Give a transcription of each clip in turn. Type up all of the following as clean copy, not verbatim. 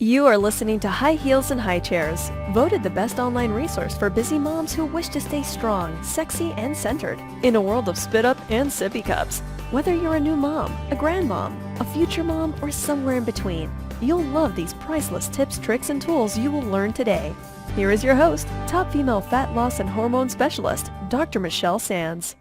You are listening to High Heels and High Chairs, voted the best online resource for busy moms who wish to stay strong, sexy, and centered in a world of spit up and sippy cups. Whether you're a new mom, a grandmom, a future mom, or somewhere in between, you'll love these priceless tips, tricks, and tools you will learn today. Here is your host, top female fat loss and hormone specialist, Dr. Michelle Sands.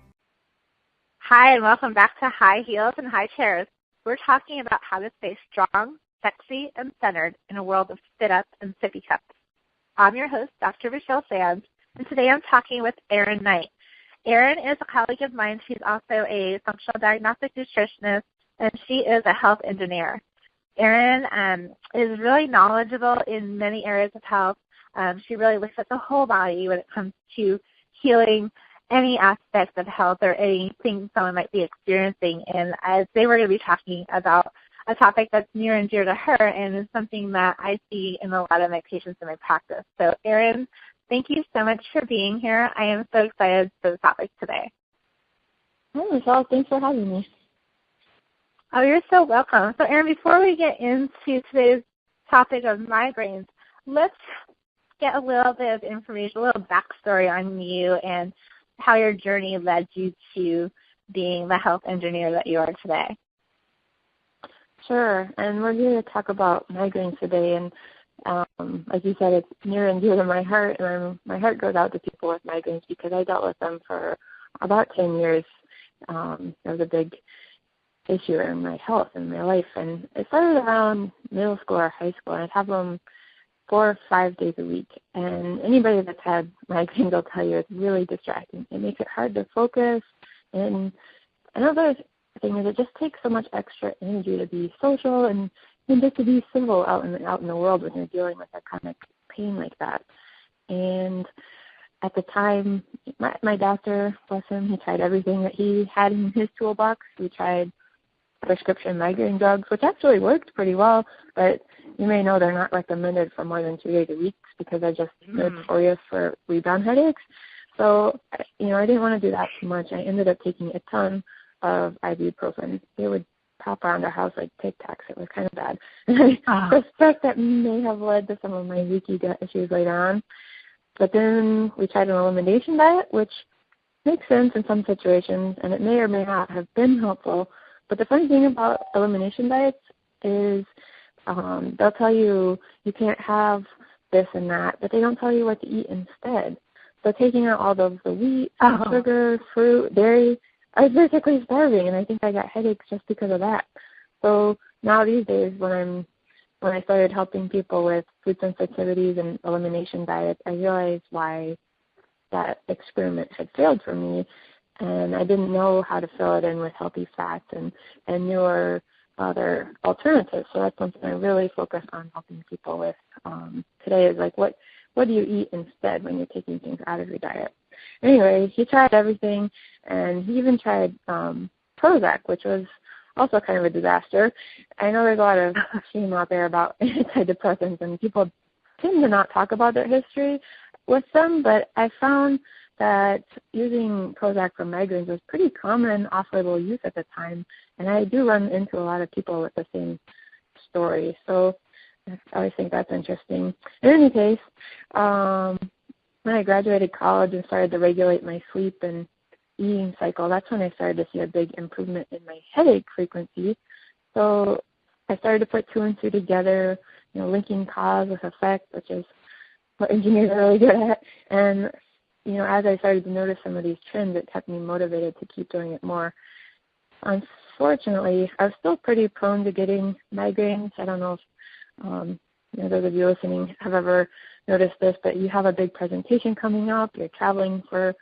Hi, and welcome back to High Heels and High Chairs. We're talking about how to stay strong, sexy, and centered in a world of spit-up and sippy cups. I'm your host, Dr. Michelle Sands, and today I'm talking with Erin Knight. Erin is a colleague of mine. She's also a functional diagnostic nutritionist, and she is a health engineer. Erin is really knowledgeable in many areas of health. She really looks at the whole body when it comes to healing any aspect of health or anything someone might be experiencing. And today we're going to be talking about a topic that's near and dear to her and is something that I see in a lot of my patients in my practice. So, Erin, thank you so much for being here. I am so excited for the topic today. Hi, Michelle. Thanks for having me. Oh, you're so welcome. So, Erin, before we get into today's topic of migraines, let's get a little bit of information, a little backstory on you and how your journey led you to being the health engineer that you are today. Sure, and we're here to talk about migraines today, and like you said, it's near and dear to my heart, and my heart goes out to people with migraines because I dealt with them for about 10 years. It was a big issue in my health and my life, and it started around middle school or high school, and I'd have them 4 or 5 days a week, and anybody that's had migraines will tell you it's really distracting. It makes it hard to focus, and another thing is it just takes so much extra energy to be social and just to be civil out in the world when you're dealing with a chronic pain like that. And at the time, my doctor, bless him, he tried everything that he had in his toolbox. We tried prescription migraine drugs, which actually worked pretty well, but you may know they're not recommended for more than 2 days a week because they're just notorious for rebound headaches. So, I didn't want to do that too much. I ended up taking a ton of ibuprofen. They would pop around our house like Tic Tacs. It was kind of bad. I suspect that may have led to some of my leaky gut issues later on. But then we tried an elimination diet, which makes sense in some situations, and it may or may not have been helpful. But the funny thing about elimination diets is they'll tell you you can't have this and that, but they don't tell you what to eat instead. So taking out all of the wheat, sugar, fruit, dairy, I was basically starving, and I think I got headaches just because of that. So now these days, when I started helping people with food sensitivities and elimination diets, I realized why that experiment had failed for me, and I didn't know how to fill it in with healthy fats and newer other alternatives. So that's something I really focus on helping people with today is like what do you eat instead when you're taking things out of your diet? Anyway, he tried everything, and he even tried Prozac, which was also kind of a disaster. I know there's a lot of shame out there about antidepressants, and people tend to not talk about their history with them, but I found that using Prozac for migraines was pretty common off-label use at the time, and I do run into a lot of people with the same story. So I always think that's interesting. In any case, when I graduated college and started to regulate my sleep and eating cycle, that's when I started to see a big improvement in my headache frequency. So I started to put 2 and 2 together, linking cause with effect, which is what engineers are really good at. And, as I started to notice some of these trends, it kept me motivated to keep doing it more. Unfortunately, I was still pretty prone to getting migraines. I don't know if those of you listening have ever noticed this, but you have a big presentation coming up, you're traveling for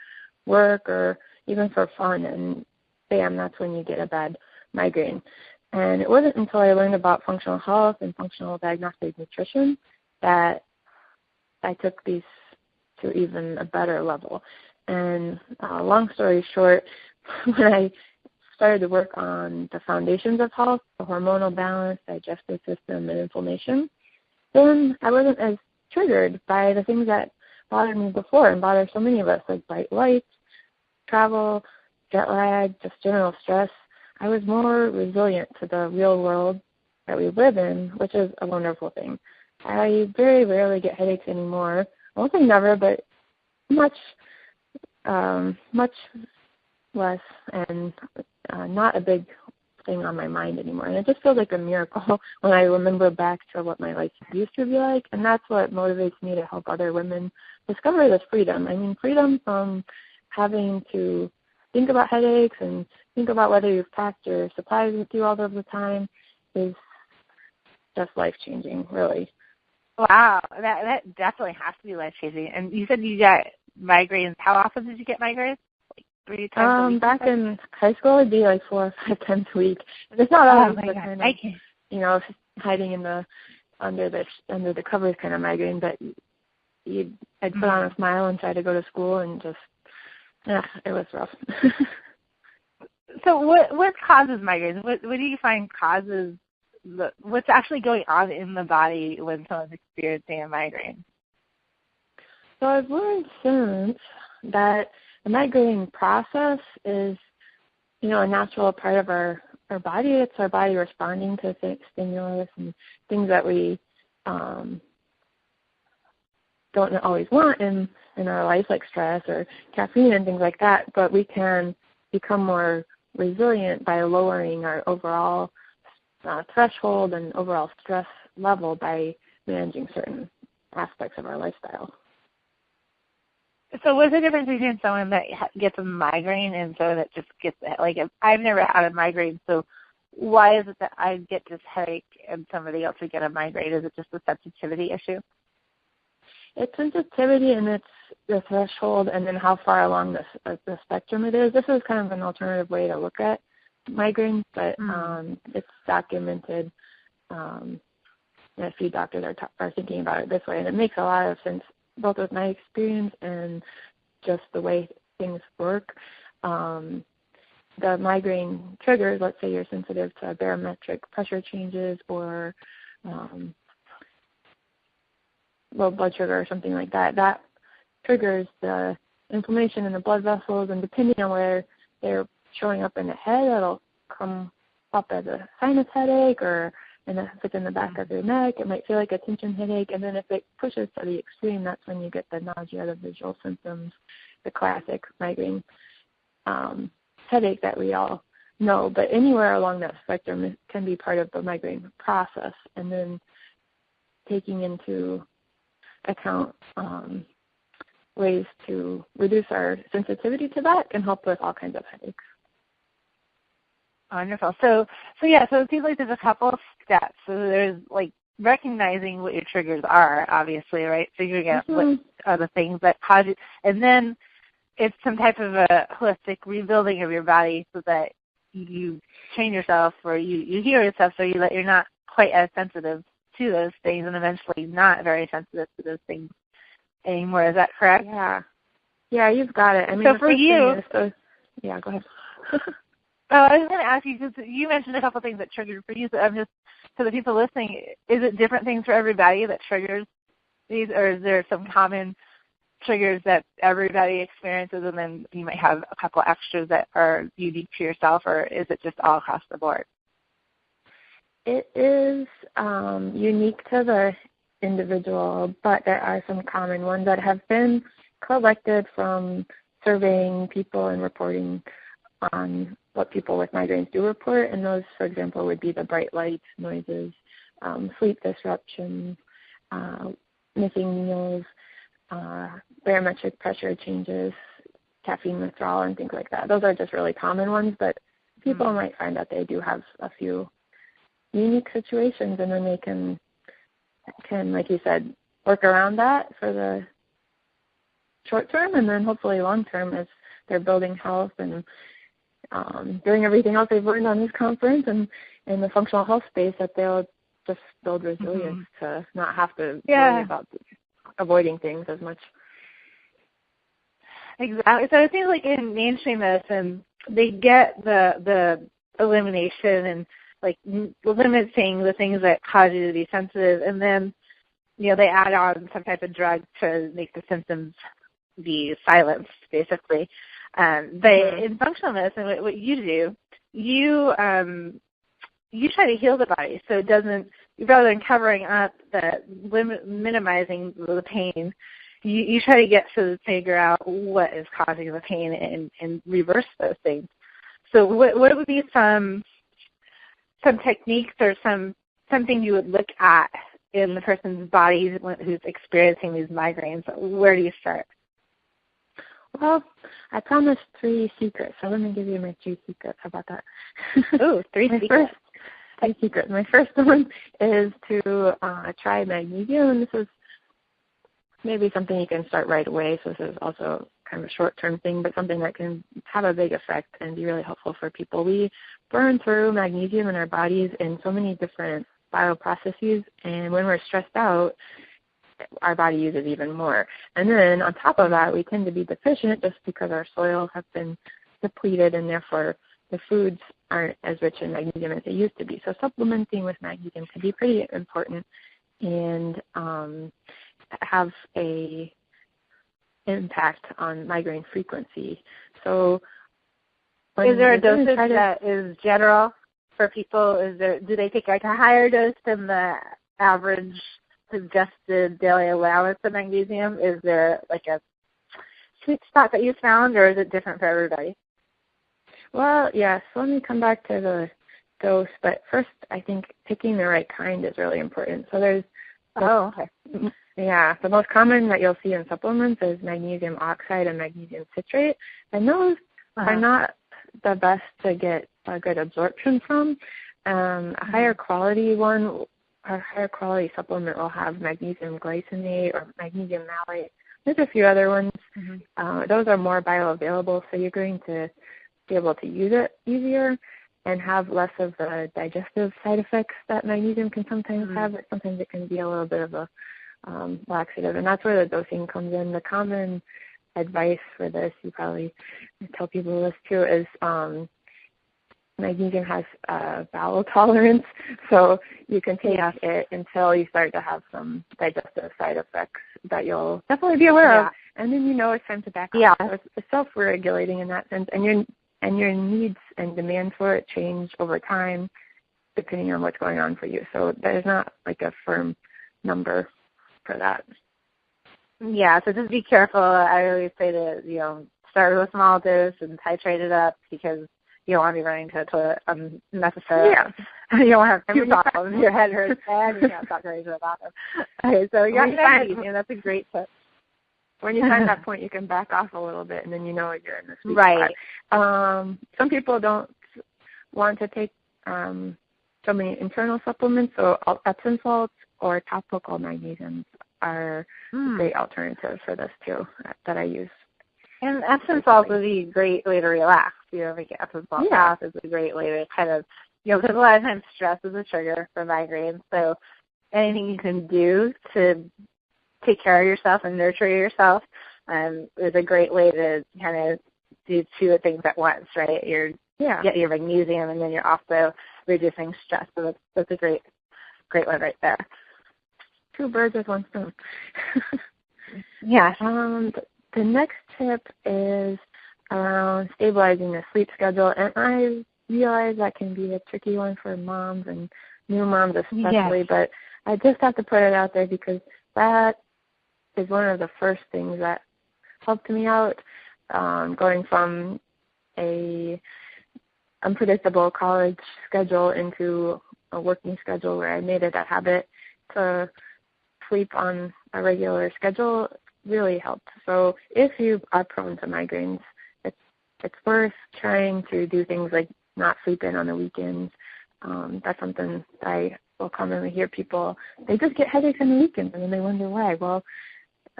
work or even for fun, and bam, that's when you get a bad migraine. And it wasn't until I learned about functional health and functional diagnostic nutrition that I took these to even a better level. And long story short, when I started to work on the foundations of health, the hormonal balance, digestive system, and inflammation, then I wasn't as triggered by the things that bothered me before and bother so many of us, like bright lights, travel, jet lag, just general stress. I was more resilient to the real world that we live in, which is a wonderful thing. I very rarely get headaches anymore. I won't say never, but much less, and not a big thing on my mind anymore. And it just feels like a miracle when I remember back to what my life used to be like. And that's what motivates me to help other women discover this freedom. I mean, freedom from having to think about headaches and think about whether you've packed your supplies with you all of the time is just life-changing, really. Wow, that definitely has to be life-changing. And you said you got migraines. How often did you get migraines? Like 3 times a week? Back in high school, it'd be like 4 or 5 times a week. It's not always the kind of, hiding in the under the covers kind of migraine, but I'd put on a smile and try to go to school, and just it was rough. So what causes migraines? What do you find causes what's actually going on in the body when someone's experiencing a migraine? So I've learned since that the migraine process is, a natural part of our body. It's our body responding to stimulus and things that we don't always want in our life, like stress or caffeine and things like that. But we can become more resilient by lowering our overall threshold and overall stress level by managing certain aspects of our lifestyle. So what's the difference between someone that gets a migraine and someone that just gets, like, I've never had a migraine, so why is it that I get this headache and somebody else would get a migraine? Is it just a sensitivity issue? It's sensitivity, and it's the threshold, and then how far along the spectrum it is. This is kind of an alternative way to look at migraines, but it's documented. And a few doctors are thinking about it this way, and it makes a lot of sense, both with my experience and just the way things work. The migraine triggers, let's say you're sensitive to barometric pressure changes or low blood sugar or something like that, that triggers the inflammation in the blood vessels, and depending on where they're showing up in the head, it'll come up as a sinus headache, or if it's in the back of your neck, it might feel like a tension headache. And then if it pushes to the extreme, that's when you get the nausea, the visual symptoms, the classic migraine headache that we all know. But anywhere along that spectrum, it can be part of the migraine process. And then taking into account ways to reduce our sensitivity to that can help with all kinds of headaches. Wonderful. So it seems like there's a couple of steps. So there's like recognizing what your triggers are, obviously, right? Figuring out what are the things that cause you, and then it's some type of a holistic rebuilding of your body so that you train yourself, or you heal yourself so that you're not quite as sensitive to those things, and eventually not very sensitive to those things anymore. Is that correct? Yeah, you've got it. I mean, so for you, go ahead. I was going to ask you, because you mentioned a couple of things that triggered for you. So I'm just, for the people listening, is it different things for everybody that triggers these, or is there some common triggers that everybody experiences, and then you might have a couple extras that are unique to yourself, or is it just all across the board? It is unique to the individual, but there are some common ones that have been collected from surveying people and reporting on what people with migraines do report. And those, for example, would be the bright lights, noises, sleep disruptions, missing meals, barometric pressure changes, caffeine withdrawal, and things like that. Those are just really common ones, but people might find that they do have a few unique situations, and then they can, like you said, work around that for the short term, and then hopefully long term as they're building health and doing everything else they've learned on this conference and in the functional health space, that they'll just build resilience to not have to worry about avoiding things as much. Exactly. So it seems like in mainstream medicine, they get the elimination and like limiting the things that cause you to be sensitive, and then they add on some type of drug to make the symptoms be silenced, basically. But in functional medicine, what you do, you try to heal the body so it doesn't rather than covering up, minimizing the pain, you try to get to figure out what is causing the pain and reverse those things. So what would be some techniques or something you would look at in the person's body who's experiencing these migraines? Where do you start? Well, I promised 3 secrets, so let me give you my 3 secrets. How about that? Ooh, 3 secrets. 3 secrets. My first one is to try magnesium, and this is maybe something you can start right away, so this is also kind of a short-term thing, but something that can have a big effect and be really helpful for people. We burn through magnesium in our bodies in so many different bioprocesses, and when we're stressed out, our body uses even more. And then on top of that, we tend to be deficient just because our soils have been depleted, and therefore the foods aren't as rich in magnesium as they used to be. So supplementing with magnesium can be pretty important and have a impact on migraine frequency. So is there a dosage that is general for people? Do they take like a higher dose than the average suggested daily allowance of magnesium? Is there like a sweet spot that you found, or is it different for everybody? Well, yes. Let me come back to the dose, but first I think picking the right kind is really important. So there's the most common that you'll see in supplements is magnesium oxide and magnesium citrate, and those are not the best to get a good absorption from. A higher quality one, or higher quality supplement will have magnesium glycinate or magnesium malate. There's a few other ones. Those are more bioavailable, so you're going to be able to use it easier and have less of the digestive side effects that magnesium can sometimes have. But sometimes it can be a little bit of a laxative, and that's where the dosing comes in. The common advice for this, you probably tell people this too, is magnesium has bowel tolerance, so you can take it until you start to have some digestive side effects that you'll definitely be aware of, and then you know it's time to back off. So it's self-regulating in that sense, and your needs and demands for it change over time depending on what's going on for you. So there's not like a firm number for that. Yeah, so just be careful. I always say to, start with a small dose and titrate it up, because you don't want to be running to the toilet unnecessarily. Yeah. You don't want to have 2 problems. Your head hurts and you can't stop going to the bathroom. Okay, so you got magnesium. That's a great tip. When you find that point, you can back off a little bit, and then you know you're in the sweet spot. Some people don't want to take so many internal supplements, so Epsom salts or topical magnesiums are a great alternative for this too that I use. And Epsom salts would be a great way to relax. Make Epsom salt bath is a great way to kind of, because a lot of times stress is a trigger for migraines. So anything you can do to take care of yourself and nurture yourself is a great way to kind of do 2 things at once, right? You're get your magnesium, and then you're also reducing stress. So that's a great one right there. 2 birds with 1 stone. Yes. The next tip is around stabilizing the sleep schedule, and I realize that can be a tricky one for moms and new moms especially, but I just have to put it out there because that is one of the first things that helped me out, going from a unpredictable college schedule into a working schedule where I made it a habit to sleep on a regular schedule really helped. So if you are prone to migraines, it's worth trying to do things like not sleep in on the weekends. That's something I will commonly hear people, they just get headaches on the weekends, and then they wonder why. Well,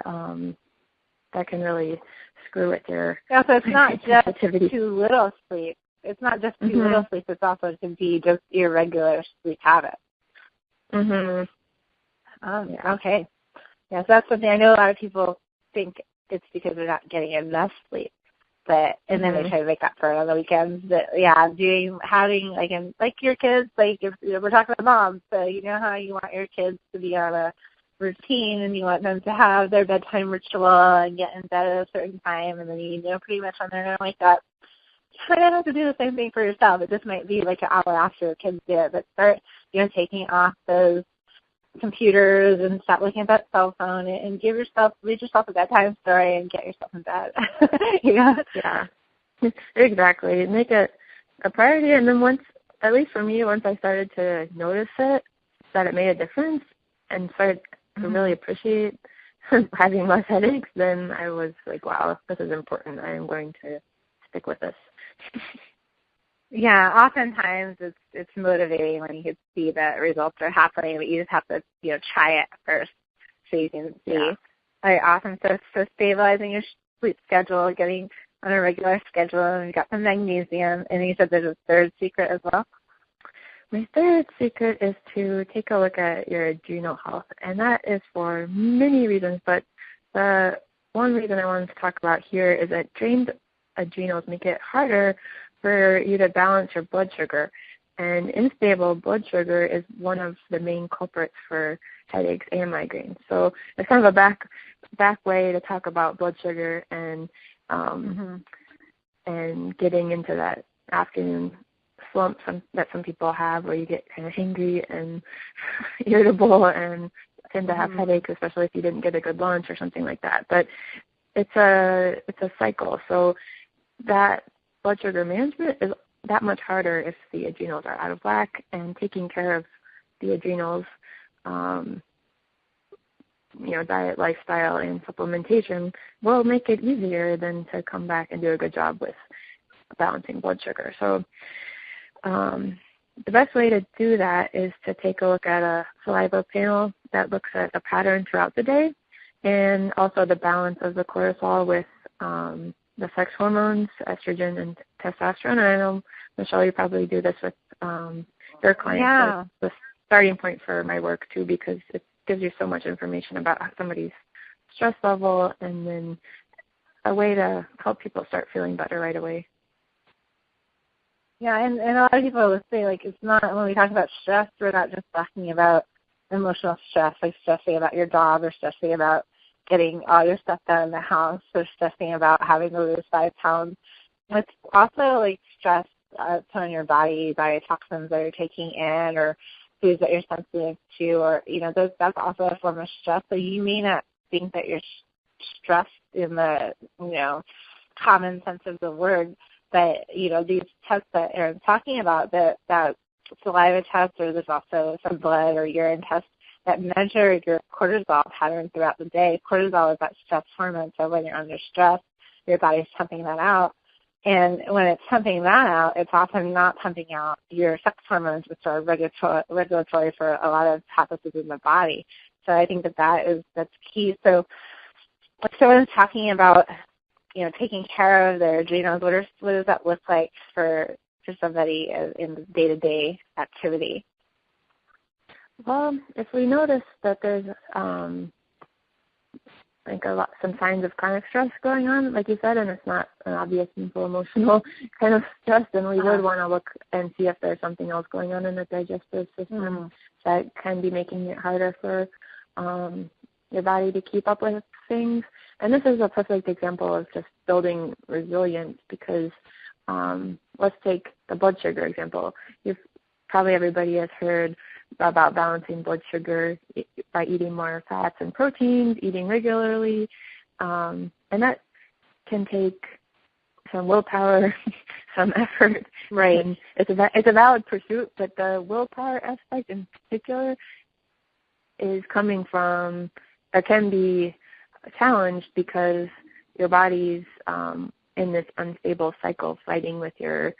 that can really screw with their so it's not just too little sleep. It's not just too little sleep. It's also it can be just irregular sleep habits. Okay. Yes, that's something I know a lot of people think it's because they're not getting enough sleep, and then they try to make up for it on the weekends. But having like your kids, like if we're talking about moms, so you know how you want your kids to be on a routine, and you want them to have their bedtime ritual and get in bed at a certain time, and then you know pretty much when they're going to wake up. try not to do the same thing for yourself. It just might be like an hour after the kids do it, but start, taking off those computers and stop looking at that cell phone and read yourself a bedtime story and get yourself in bed. Yeah, exactly. Make it a priority, and then once I started to notice that it made a difference and started to really appreciate having less headaches, then I was like, wow, this is important. I am going to stick with this. Yeah, oftentimes it's motivating when you can see that results are happening, but you just have to, try it first so you can see. Yeah. Like, awesome. So stabilizing your sleep schedule, getting on a regular schedule, and you got some magnesium, and you said there's a third secret as well? My third secret is to take a look at your adrenal health, and that is for many reasons, but the one reason I wanted to talk about here is that drained adrenals make it harder for you to balance your blood sugar, and unstable blood sugar is one of the main culprits for headaches and migraines. So it's kind of a back way to talk about blood sugar and getting into that afternoon slump that some people have where you get kind of hangry and irritable and tend to have headaches, especially if you didn't get a good lunch or something like that. But it's a cycle. So that blood sugar management is that much harder if the adrenals are out of whack, and taking care of the adrenals, diet, lifestyle, and supplementation will make it easier than to come back and do a good job with balancing blood sugar. So the best way to do that is to take a look at a saliva panel that looks at a pattern throughout the day, and also the balance of the cortisol with the sex hormones, estrogen and testosterone. And I know, Michelle, you probably do this with your clients. Yeah. That's the starting point for my work, too, because it gives you so much information about somebody's stress level, and then a way to help people start feeling better right away. Yeah, and a lot of people will say, like, it's not, when we talk about stress, we're not just talking about emotional stress, like stressing about your job or stressing about getting all your stuff done in the house or stressing about having to lose 5 pounds. It's also, like, stress on your body by toxins that you're taking in or foods that you're sensitive to, or, that's also a form of stress. So you may not think that you're stressed in the, common sense of the word, but, these tests that Erin's talking about, that saliva test, or there's also some blood or urine tests that measure your cortisol pattern throughout the day. Cortisol is that stress hormone, so when you're under stress, your body's pumping that out. And when it's pumping that out, it's often not pumping out your sex hormones, which are regulatory for a lot of processes in the body. So I think that's key. So if someone's talking about, taking care of their adrenals, what does that look like for somebody in the day-to-day activity? Well, if we notice that there's some signs of chronic stress going on, like you said, and it's not an obvious simple emotional kind of stress, then we would want to look and see if there's something else going on in the digestive system that can be making it harder for your body to keep up with things. And this is a perfect example of just building resilience, because let's take the blood sugar example. Probably everybody has heard about balancing blood sugar by eating more fats and proteins, eating regularly, and that can take some willpower, some effort. Right. And it's a valid pursuit, but the willpower aspect in particular is coming from, or can be challenged because your body's in this unstable cycle fighting with your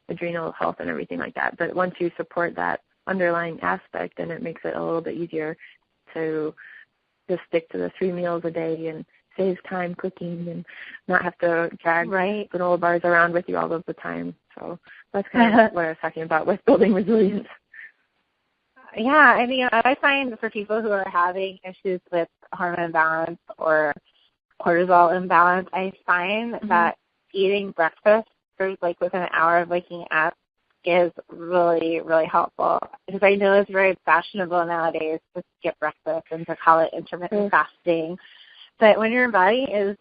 adrenal health and everything like that. But once you support that underlying aspect, then it makes it a little bit easier to just stick to the 3 meals a day and save time cooking and not have to drag granola bars around with you all of the time. So that's kind of what I was talking about with building resilience. Yeah, and I find for people who are having issues with hormone imbalance or cortisol imbalance, I find that eating breakfast for within an hour of waking up is really, really helpful, because I know it's very fashionable nowadays to skip breakfast and to call it intermittent fasting. But when your body is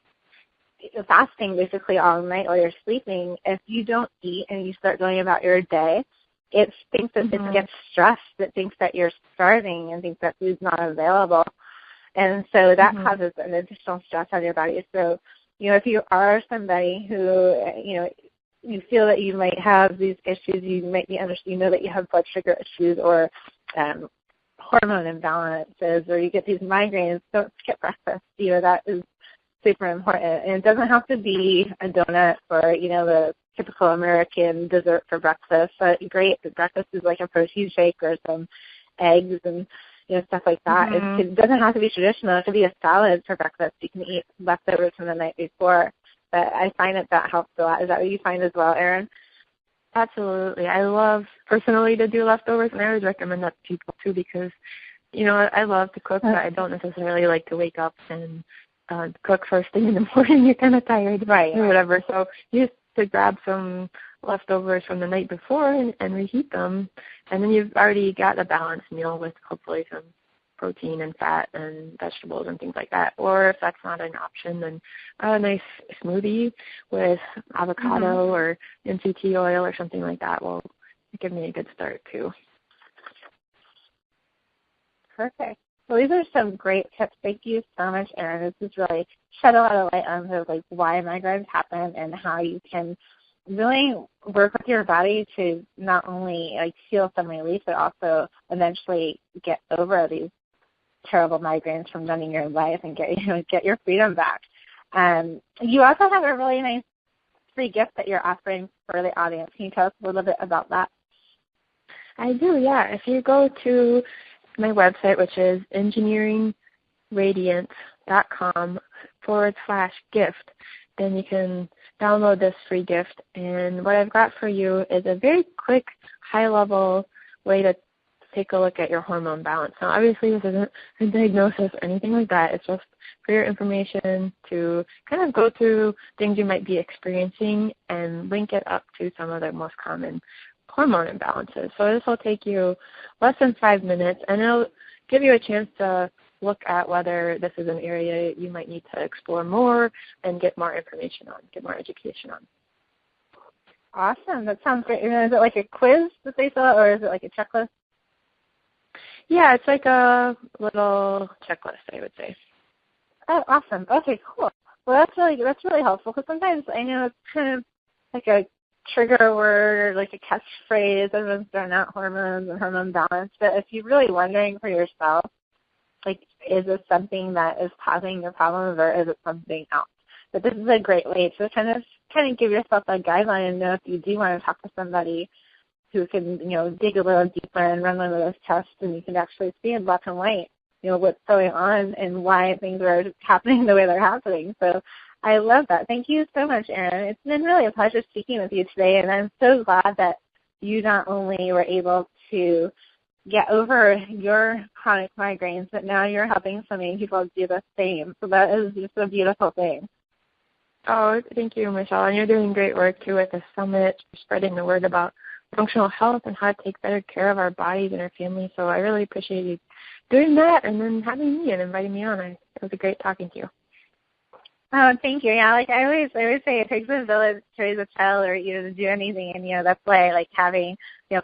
fasting basically all night while you're sleeping, if you don't eat and you start going about your day, it thinks that it gets stressed. It thinks that you're starving and thinks that food's not available. And so that causes an additional stress on your body. So, if you are somebody who, you feel that you might have these issues, you might be you know that you have blood sugar issues or hormone imbalances, or you get these migraines, don't skip breakfast. That is super important. And it doesn't have to be a donut or, the typical American dessert for breakfast. But great, breakfast is like a protein shake or some eggs and, stuff like that. It doesn't have to be traditional. It could be a salad for breakfast. You can eat leftovers from the night before. But I find that helps a lot. Is that what you find as well, Erin? Absolutely. I love personally to do leftovers, and I always recommend that to people too because, I love to cook, but I don't necessarily like to wake up and cook first thing in the morning. You're kind of tired, right, or whatever. So you just to grab some leftovers from the night before and reheat them, and then you've already got a balanced meal with hopefully some protein and fat and vegetables and things like that. Or if that's not an option, then a nice smoothie with avocado or MCT oil or something like that will give me a good start too. Perfect. Well, these are some great tips. Thank you so much, Erin. This has really shed a lot of light on why migraines happen and how you can really work with your body to not only feel some relief, but also eventually get over these terrible migraines from running your life and get your freedom back. You also have a really nice free gift that you're offering for the audience. Can you tell us a little bit about that? I do, yeah. If you go to my website, which is engineeringradiance.com/gift, then you can download this free gift. And what I've got for you is a very quick, high-level way to take a look at your hormone balance. Now, obviously, this isn't a diagnosis or anything like that. It's just for your information to kind of go through things you might be experiencing and link it up to some of the most common hormone imbalances. So this will take you less than 5 minutes, and it'll give you a chance to look at whether this is an area you might need to explore more and get more information on, get more education on. Awesome. That sounds great. Is it like a quiz that they fill out, or is it like a checklist? Yeah, it's like a little checklist, I would say. Oh, awesome. Okay, cool. Well, that's really helpful because sometimes I know it's kind of like a trigger word or like a catchphrase. Everyone's throwing out hormones and hormone balance. But if you're really wondering for yourself, is this something that is causing your problems or is it something else? But this is a great way to kind of give yourself a guideline and know if you do want to talk to somebody who can, dig a little deeper and run one of those tests, and you can actually see in black and white, what's going on and why things are happening the way they're happening. So I love that. Thank you so much, Erin. It's been really a pleasure speaking with you today, and I'm so glad that you not only were able to get over your chronic migraines, but now you're helping so many people do the same. So that is just a beautiful thing. Oh, thank you, Michelle. And you're doing great work, too, at the summit, spreading the word about functional health and how to take better care of our bodies and our families. So I really appreciate you doing that and then having me and inviting me on. It was a great talking to you. Oh, thank you. Yeah, I always say it takes a village to raise a child or to do anything, and that's why having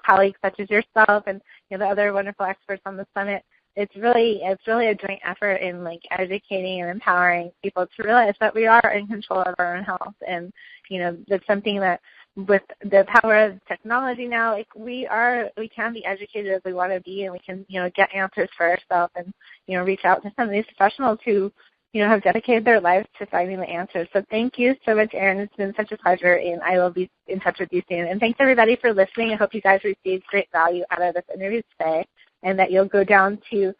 colleagues such as yourself and the other wonderful experts on the summit. It's really a joint effort in educating and empowering people to realize that we are in control of our own health, and that's something that with the power of technology now, we can be educated as we want to be, and we can get answers for ourselves and reach out to some of these professionals who have dedicated their lives to finding the answers. So thank you so much, Erin. It's been such a pleasure, and I will be in touch with you soon. And thanks, everybody, for listening. I hope you guys received great value out of this interview today, and that you'll go down to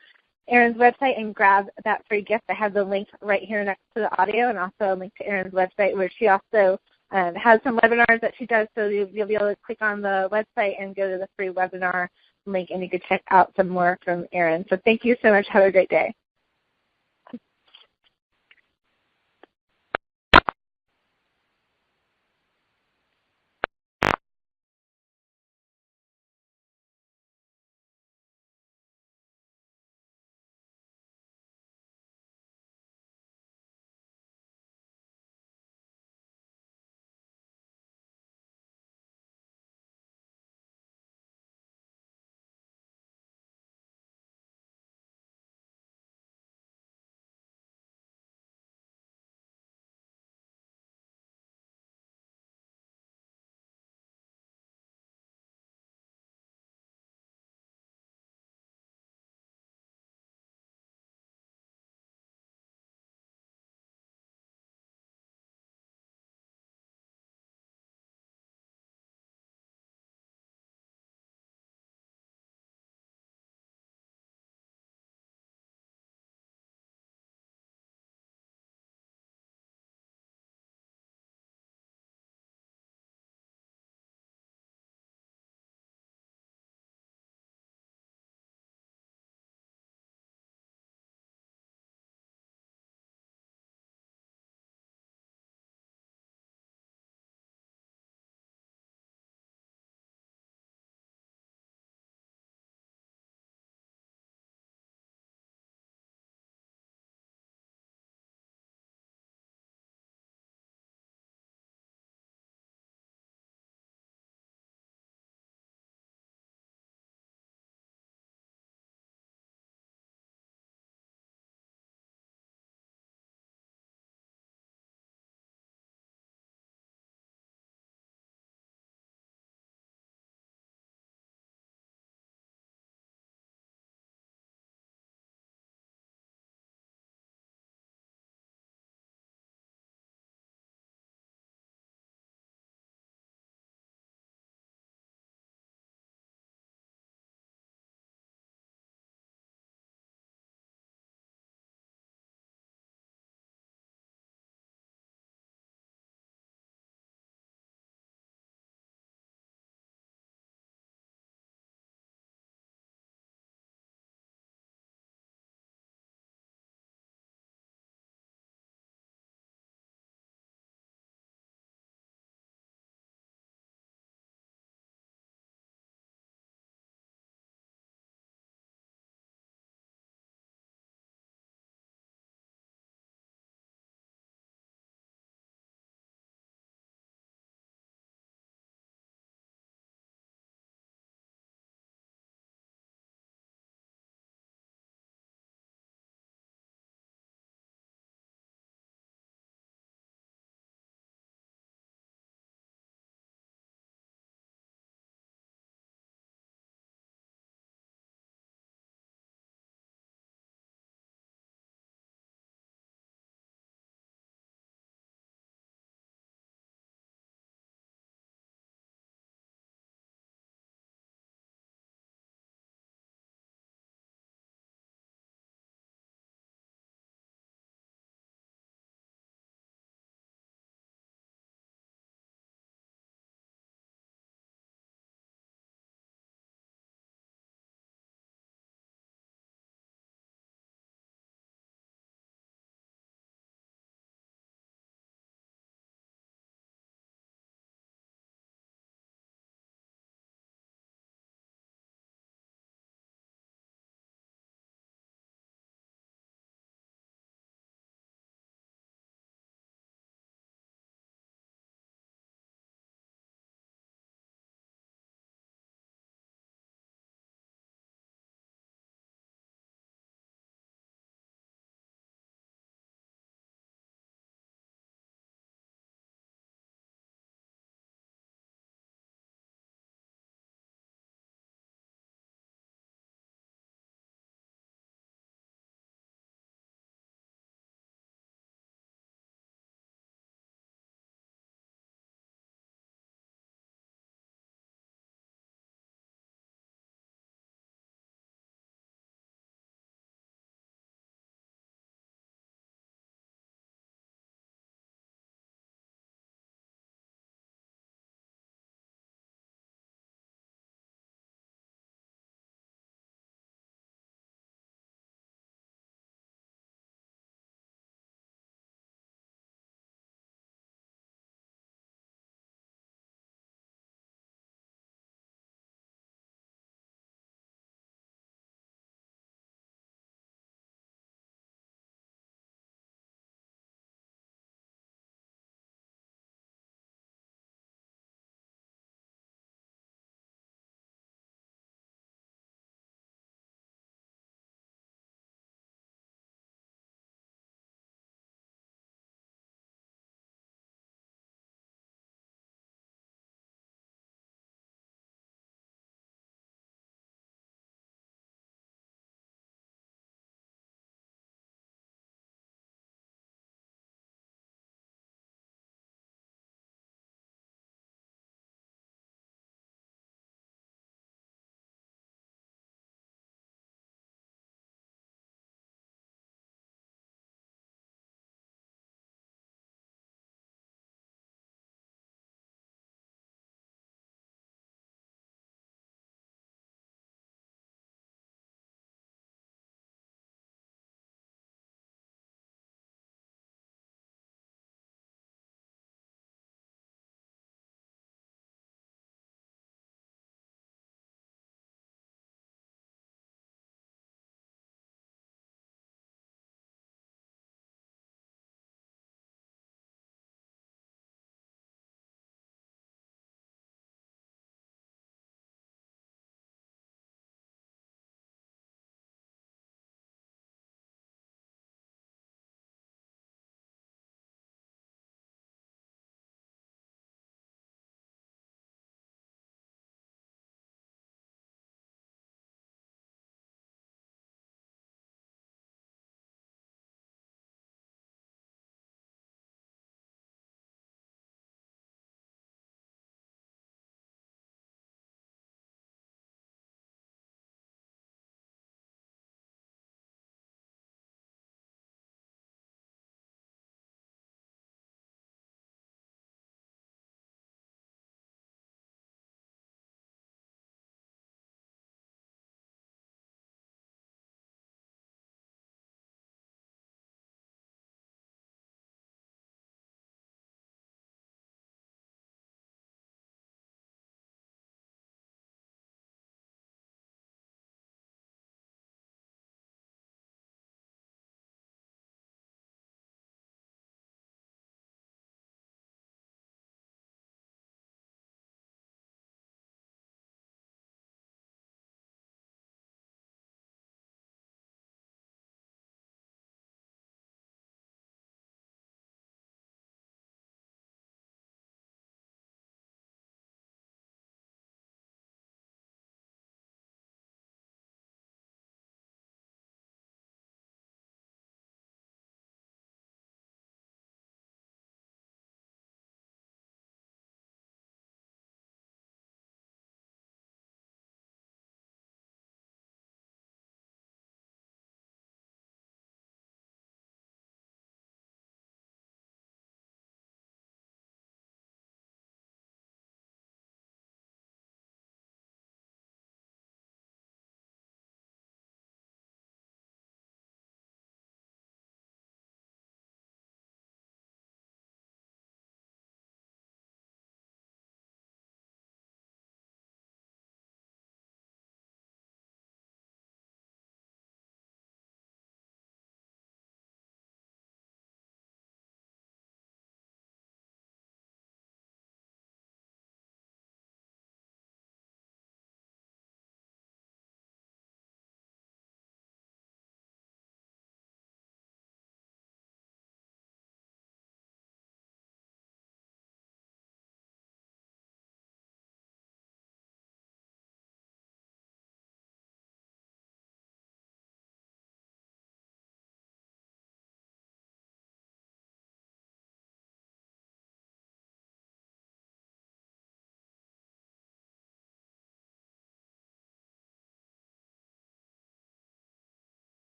Erin's website and grab that free gift. I have the link right here next to the audio, and also a link to Erin's website where she also has some webinars that she does. So you'll be able to click on the website and go to the free webinar link, and you can check out some more from Erin. So thank you so much. Have a great day.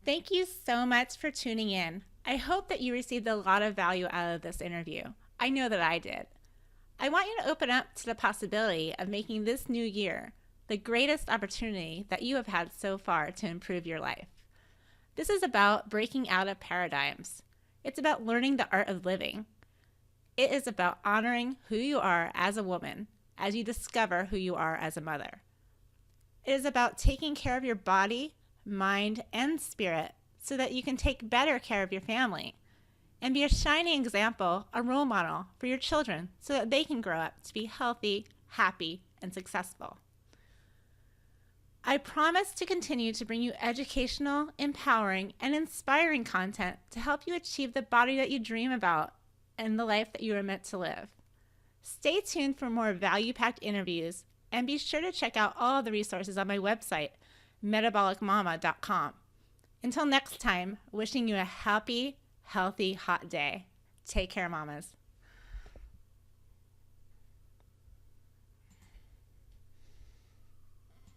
Thank you so much for tuning in. I hope that you received a lot of value out of this interview. I know that I did. I want you to open up to the possibility of making this new year the greatest opportunity that you have had so far to improve your life. This is about breaking out of paradigms. It's about learning the art of living. It is about honoring who you are as a woman as you discover who you are as a mother. It is about taking care of your body, mind, and spirit so that you can take better care of your family and be a shining example, a role model for your children so that they can grow up to be healthy, happy, and successful. I promise to continue to bring you educational, empowering, and inspiring content to help you achieve the body that you dream about and the life that you are meant to live. Stay tuned for more value-packed interviews and be sure to check out all the resources on my website, metabolicmama.com. Until next time, wishing you a happy, healthy, hot day. Take care, mamas.